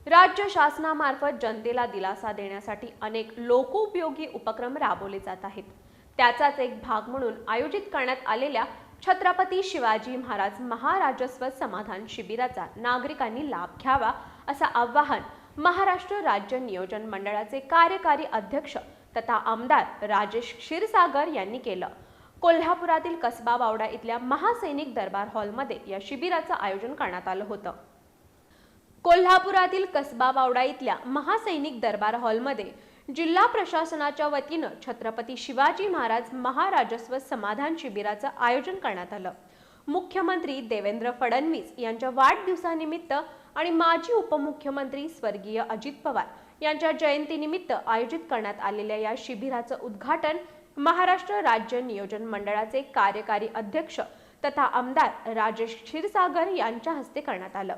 राज्य शासनामार्फत जनतेला दिलासा देण्यासाठी अनेक लोकोपयोगी उपक्रम राबवले जात आहेत। त्याचाच एक भाग म्हणून आयोजित करण्यात आलेल्या छत्रपती शिवाजी महाराज महाराजस्व समाधान शिबिराचा नागरिकांनी लाभ घ्यावा असं आवाहन महाराष्ट्र राज्य नियोजन मंडळाचे कार्यकारी अध्यक्ष तथा आमदार राजेश क्षीरसागर यांनी केलं। कोल्हापुरातील कसबा बावडा इथल्या महासैनिक दरबार हॉलमध्ये या शिबिराचं आयोजन करण्यात आलं होतं। कोल्हापुरातील कसबा बावडा इथल्या महासैनिक दरबार हॉलमध्ये जिल्हा प्रशासनाच्या वतीनं छत्रपती शिवाजी महाराज महाराजस्व समाधान शिबिराचं आयोजन करण्यात आलं। मुख्यमंत्री देवेंद्र फडणवीस यांच्या वाढदिवसानिमित्त आणि माजी उपमुख्यमंत्री स्वर्गीय अजित पवार यांच्या जयंतीनिमित्त आयोजित करण्यात आलेल्या या शिबिराचं उद्घाटन महाराष्ट्र राज्य नियोजन मंडळाचे कार्यकारी अध्यक्ष तथा आमदार राजेश क्षीरसागर यांच्या हस्ते करण्यात आलं।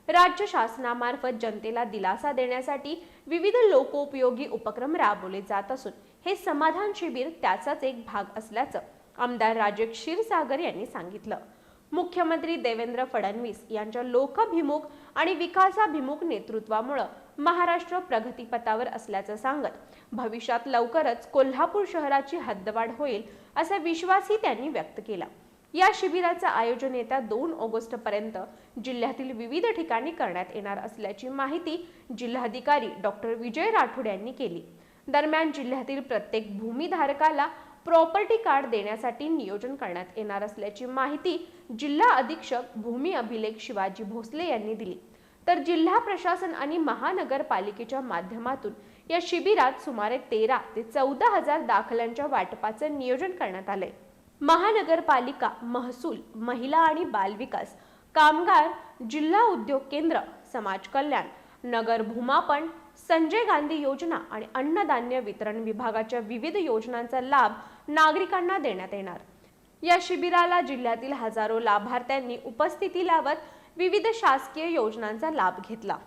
राज्य शासनामार्फत जनतेला दिलासा देण्यासाठी विविध लोकोपयोगी उपक्रम राबवले जात असून हे समाधान शिबिर त्याचाच एक भाग असल्याचं आमदार राजेश क्षीरसागर यांनी सांगितलं। मुख्यमंत्री देवेंद्र फडणवीस यांच्या लोकाभिमुख आणि विकासाभिमुख नेतृत्वामुळे महाराष्ट्र प्रगतीपथावर असल्याचं सांगत भविष्यात लवकरच कोल्हापूर शहराची हद्दवाढ होईल असा विश्वासही त्यांनी व्यक्त केला। या शिबिराचं आयोजन येत्या 2 ऑगस्ट पर्यंत जिल्ह्यातील विविध ठिकाणी करण्यात येणार असल्याची माहिती जिल्हाधिकारी डॉक्टर विजय राठोड यांनी केली। दरम्यान जिल्ह्यातील प्रत्येक भूमीधारकाला प्रॉपर्टी कार्ड देण्यासाठी नियोजन करण्यात येणार असल्याची माहिती जिल्हा अधीक्षक भूमी अभिलेख शिवाजी भोसले यांनी दिली। तर जिल्हा प्रशासन आणि महानगरपालिकेच्या माध्यमातून या शिबिरात सुमारे 13 ते 14,000 दाखल्यांच्या वाटपाचं नियोजन करण्यात आले। महानगरपालिका, महसूल, महिला आणि बालविकास, कामगार, जिल्हा उद्योग केंद्र, समाज कल्याण, नगर भूमापन, संजय गांधी योजना आणि अन्नधान्य वितरण विभागाच्या विविध योजनांचा लाभ नागरिकांना देण्यात येणार। या शिबिराला जिल्ह्यातील हजारो लाभार्थ्यांनी उपस्थिती लावत विविध शासकीय योजनांचा लाभ घेतला।